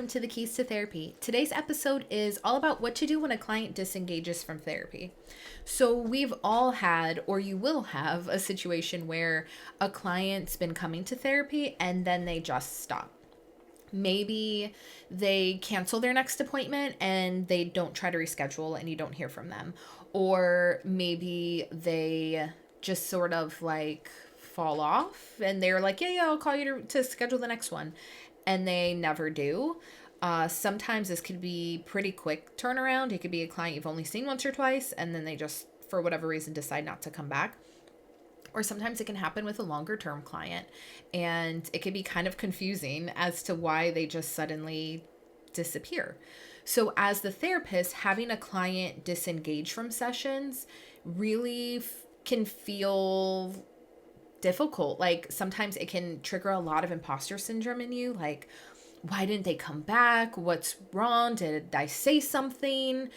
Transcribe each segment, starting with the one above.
to the Keys to Therapy. Today's episode is all about what to do when a client disengages from therapy. So, we've all had, or you will have, a situation where a client's been coming to therapy and then they just stop. Maybe they cancel their next appointment and they don't try to reschedule and you don't hear from them. Or maybe they just sort of like fall off and they're like, yeah, I'll call you to schedule the next one. And they never do. Sometimes this could be pretty quick turnaround. It could be a client you've only seen once or twice and then they just, for whatever reason, decide not to come back. Or sometimes it can happen with a longer term client and it can be kind of confusing as to why they just suddenly disappear. So as the therapist, having a client disengage from sessions really can feel difficult. Like sometimes it can trigger a lot of imposter syndrome in you. Like, why didn't they come back? What's wrong? Did I say something?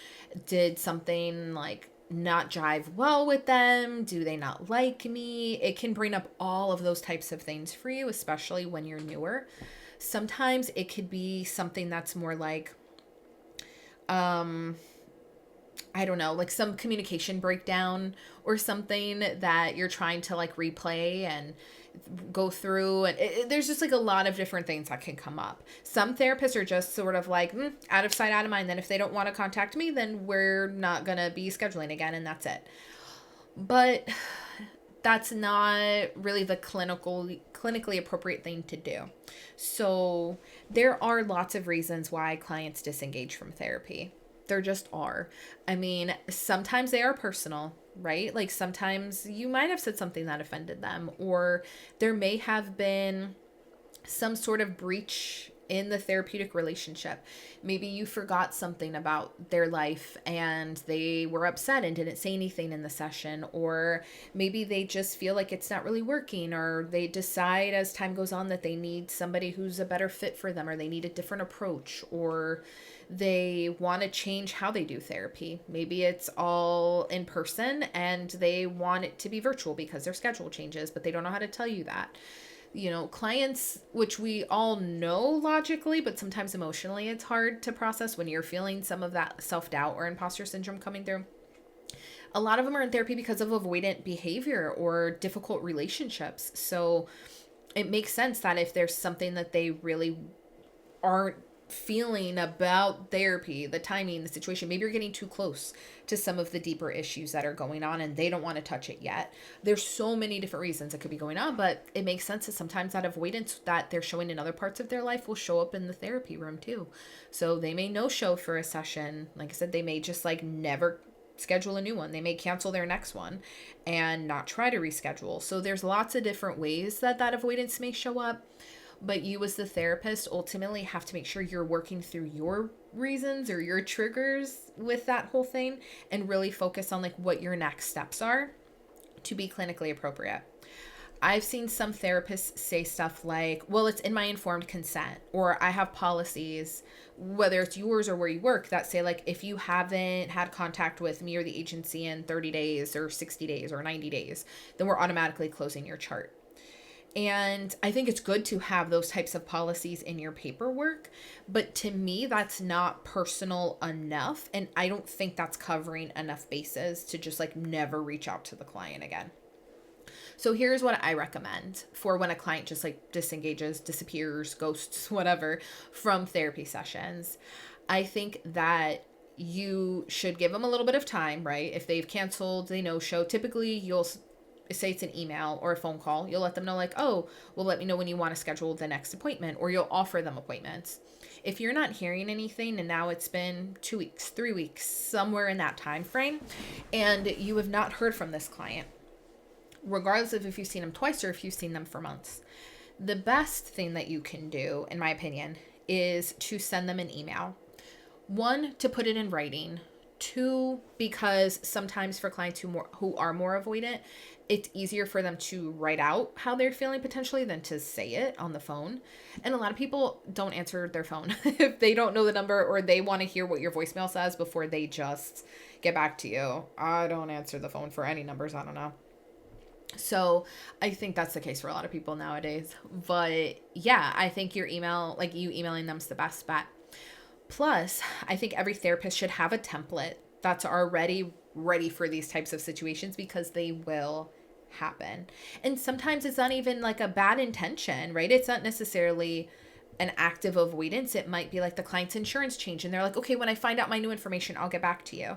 Did something like not jive well with them? Do they not like me? It can bring up all of those types of things for you, especially when you're newer. Sometimes it could be something that's more like, I don't know, like some communication breakdown or something that you're trying to like replay and go through. And there's just like a lot of different things that can come up. Some therapists are just sort of like, out of sight, out of mind. Then if they don't want to contact me, then we're not going to be scheduling again. And that's it. But that's not really the clinically appropriate thing to do. So there are lots of reasons why clients disengage from therapy. There just are. I mean, sometimes they are personal, right? Like sometimes you might have said something that offended them, or there may have been some sort of breach in the therapeutic relationship. Maybe you forgot something about their life and they were upset and didn't say anything in the session, or maybe they just feel like it's not really working, or they decide as time goes on that they need somebody who's a better fit for them, or they need a different approach, or they want to change how they do therapy. Maybe it's all in person and they want it to be virtual because their schedule changes, but they don't know how to tell you that. You know, clients, which we all know logically, but sometimes emotionally it's hard to process when you're feeling some of that self-doubt or imposter syndrome coming through. A lot of them are in therapy because of avoidant behavior or difficult relationships. So it makes sense that if there's something that they really aren't feeling about therapy, the timing, the situation, maybe you're getting too close to some of the deeper issues that are going on and they don't want to touch it yet. There's so many different reasons it could be going on, but it makes sense that sometimes that avoidance that they're showing in other parts of their life will show up in the therapy room too. So they may no show for a session. Like I said, they may just like never schedule a new one. They may cancel their next one and not try to reschedule. So there's lots of different ways that avoidance may show up. But you as the therapist ultimately have to make sure you're working through your reasons or your triggers with that whole thing and really focus on like what your next steps are to be clinically appropriate. I've seen some therapists say stuff like, well, it's in my informed consent, or I have policies, whether it's yours or where you work, that say like, if you haven't had contact with me or the agency in 30 days or 60 days or 90 days, then we're automatically closing your chart. And I think it's good to have those types of policies in your paperwork, but to me, that's not personal enough. And I don't think that's covering enough bases to just like never reach out to the client again. So here's what I recommend for when a client just like disengages, disappears, ghosts, whatever, from therapy sessions. I think that you should give them a little bit of time, right? If they've canceled, they no-show, typically you'll say it's an email or a phone call. You'll let them know like, oh, well, let me know when you want to schedule the next appointment, or you'll offer them appointments. If you're not hearing anything and now it's been 2 weeks, 3 weeks, somewhere in that time frame, and you have not heard from this client, regardless of if you've seen them twice or if you've seen them for months, the best thing that you can do, in my opinion, is to send them an email. 1, to put it in writing. 2, because sometimes for clients who are more avoidant, it's easier for them to write out how they're feeling potentially than to say it on the phone. And a lot of people don't answer their phone if they don't know the number or they want to hear what your voicemail says before they just get back to you. I don't answer the phone for any numbers. I don't know. So I think that's the case for a lot of people nowadays. But yeah, I think your email, like you emailing them is the best bet. Plus, I think every therapist should have a template that's already ready for these types of situations because they will happen. And sometimes it's not even like a bad intention, right? It's not necessarily an act of avoidance. It might be like the client's insurance change and they're like, okay, when I find out my new information, I'll get back to you.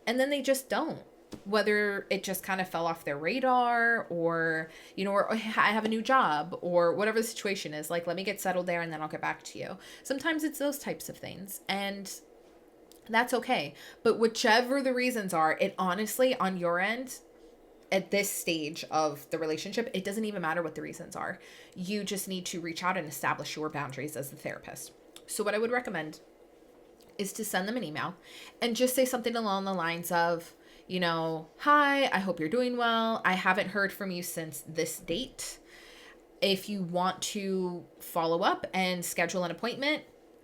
And then they just don't. Whether it just kind of fell off their radar or, or I have a new job or whatever the situation is, like, let me get settled there and then I'll get back to you. Sometimes it's those types of things. And that's okay. But whichever the reasons are, it honestly, on your end, at this stage of the relationship, it doesn't even matter what the reasons are. You just need to reach out and establish your boundaries as the therapist. So what I would recommend is to send them an email and just say something along the lines of, hi, I hope you're doing well. I haven't heard from you since this date. If you want to follow up and schedule an appointment,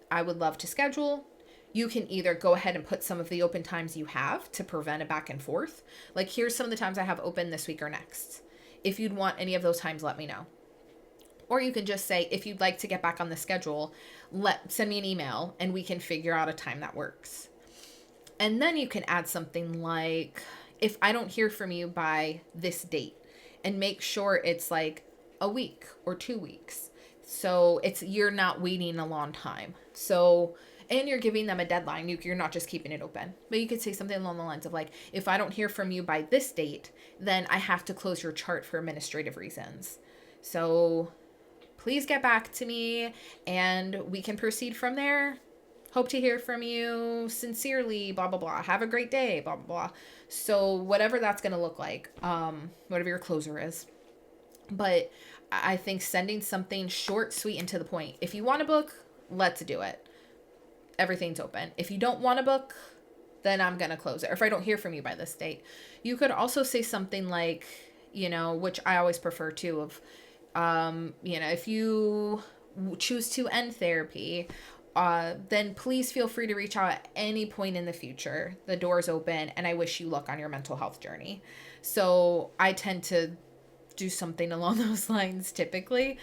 I would love to schedule. You can either go ahead and put some of the open times you have to prevent a back and forth. Like, here's some of the times I have open this week or next. If you'd want any of those times, let me know. Or you can just say, if you'd like to get back on the schedule, send me an email and we can figure out a time that works. And then you can add something like, if I don't hear from you by this date, and make sure it's like a week or 2 weeks. So you're not waiting a long time. So, and you're giving them a deadline. You're not just keeping it open. But you could say something along the lines of like, if I don't hear from you by this date, then I have to close your chart for administrative reasons. So please get back to me and we can proceed from there. Hope to hear from you sincerely, blah, blah, blah. Have a great day, blah, blah, blah. So whatever that's going to look like, whatever your closer is. But I think sending something short, sweet, and to the point. If you want to book, let's do it. Everything's open. If you don't want to book, then I'm going to close it. Or if I don't hear from you by this date. You could also say something like, which I always prefer to, of, if you choose to end therapy, then please feel free to reach out at any point in the future. The door's open and I wish you luck on your mental health journey. So I tend to do something along those lines typically,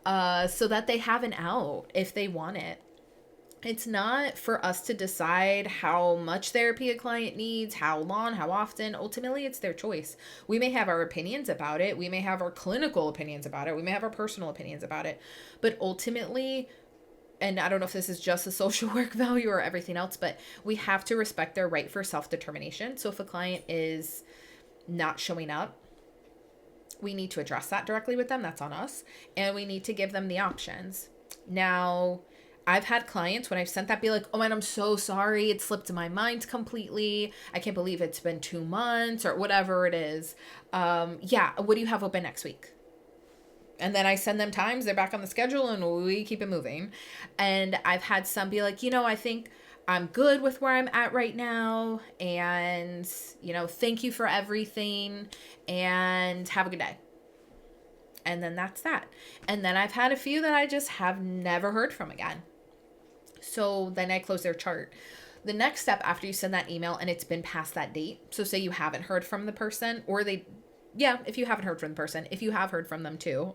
so that they have an out if they want it. It's not for us to decide how much therapy a client needs, how long, how often. Ultimately, it's their choice. We may have our opinions about it. We may have our clinical opinions about it. We may have our personal opinions about it. But ultimately, and I don't know if this is just a social work value or everything else, but we have to respect their right for self-determination. So if a client is not showing up, we need to address that directly with them. That's on us. And we need to give them the options. Now, I've had clients when I've sent that be like, oh man, I'm so sorry. It slipped my mind completely. I can't believe it's been 2 months or whatever it is. What do you have open next week? And then I send them times, they're back on the schedule and we keep it moving. And I've had some be like, I think I'm good with where I'm at right now. And, thank you for everything and have a good day. And then that's that. And then I've had a few that I just have never heard from again. So then I close their chart. The next step after you send that email and it's been past that date. So say you haven't heard from the person or if you haven't heard from the person, if you have heard from them too,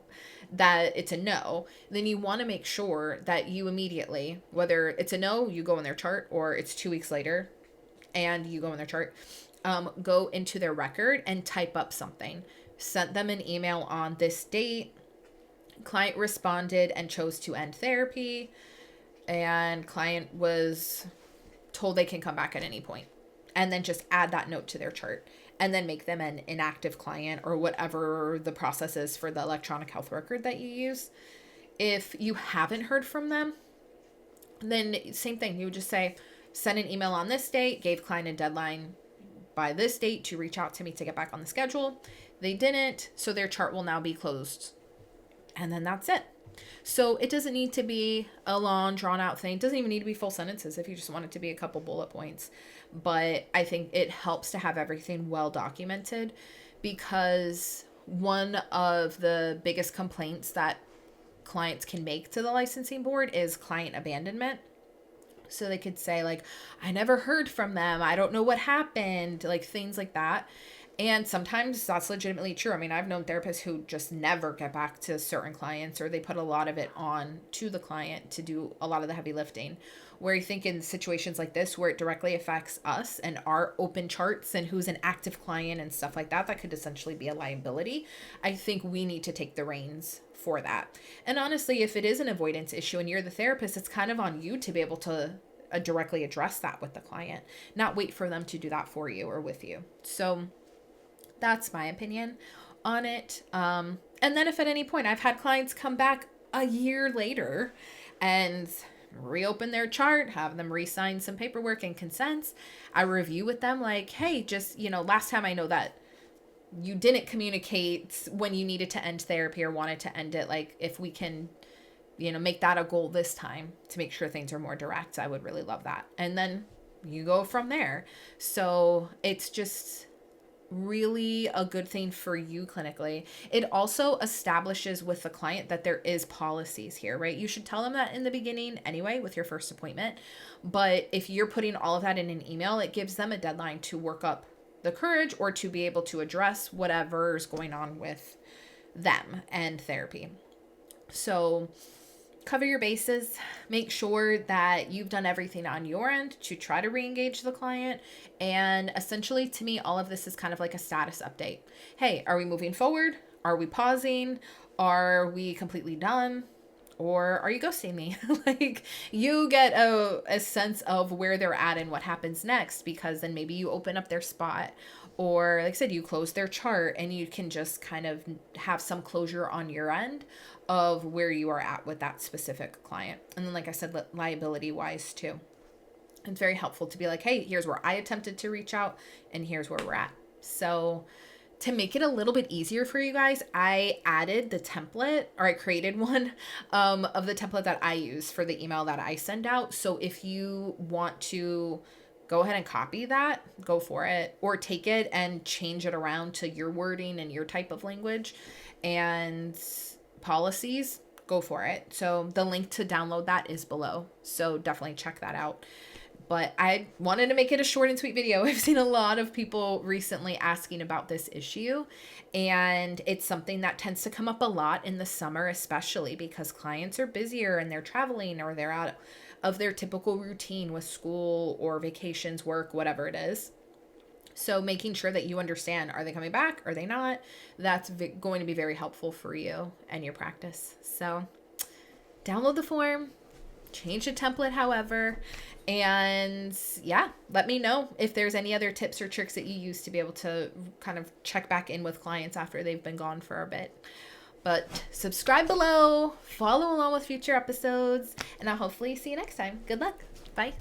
that it's a no, then you want to make sure that you immediately, whether it's a no, you go in their chart, or it's 2 weeks later and you go in their chart, go into their record and type up something. Sent them an email on this date. Client responded and chose to end therapy. And client was told they can come back at any point. And then just add that note to their chart. And then make them an inactive client or whatever the process is for the electronic health record that you use. If you haven't heard from them, then same thing. You would just say, send an email on this date, gave client a deadline by this date to reach out to me to get back on the schedule. They didn't, so their chart will now be closed. And then that's it. So it doesn't need to be a long, drawn out thing. It doesn't even need to be full sentences if you just want it to be a couple bullet points. But I think it helps to have everything well documented, because one of the biggest complaints that clients can make to the licensing board is client abandonment. So they could say like, I never heard from them. I don't know what happened, like things like that. And sometimes that's legitimately true. I mean, I've known therapists who just never get back to certain clients, or they put a lot of it on to the client to do a lot of the heavy lifting. Where you think in situations like this, where it directly affects us and our open charts and who's an active client and stuff like that, that could essentially be a liability. I think we need to take the reins for that. And honestly, if it is an avoidance issue and you're the therapist, it's kind of on you to be able to directly address that with the client, not wait for them to do that for you or with you. So that's my opinion on it. And then if at any point I've had clients come back a year later and reopen their chart, have them re-sign some paperwork and consents, I review with them like, hey, just, last time I know that you didn't communicate when you needed to end therapy or wanted to end it. Like, if we can, make that a goal this time to make sure things are more direct, I would really love that. And then you go from there. So it's just really a good thing for you clinically. It also establishes with the client that there is policies here, right? You should tell them that in the beginning anyway with your first appointment. But if you're putting all of that in an email, it gives them a deadline to work up the courage or to be able to address whatever's going on with them and therapy. So cover your bases, make sure that you've done everything on your end to try to re-engage the client. And essentially, to me, all of this is kind of like a status update. Hey, are we moving forward? Are we pausing? Are we completely done? Or are you ghosting me? Like, you get a sense of where they're at and what happens next, because then maybe you open up their spot, or like I said, you close their chart and you can just kind of have some closure on your end of where you are at with that specific client. And then, like I said, liability wise too. It's very helpful to be like, hey, here's where I attempted to reach out and here's where we're at. So to make it a little bit easier for you guys, I added the template, or I created one of the template that I use for the email that I send out. So if you want to go ahead and copy that, go for it, or take it and change it around to your wording and your type of language and policies, go for it. So the link to download that is below. So definitely check that out. But I wanted to make it a short and sweet video. I've seen a lot of people recently asking about this issue, and it's something that tends to come up a lot in the summer, especially because clients are busier and they're traveling or they're out of their typical routine with school or vacations, work, whatever it is. So making sure that you understand, are they coming back? Are they not? That's going to be very helpful for you and your practice. So download the form, change the template, however, and yeah, let me know if there's any other tips or tricks that you use to be able to kind of check back in with clients after they've been gone for a bit. But subscribe below, follow along with future episodes, and I'll hopefully see you next time. Good luck. Bye.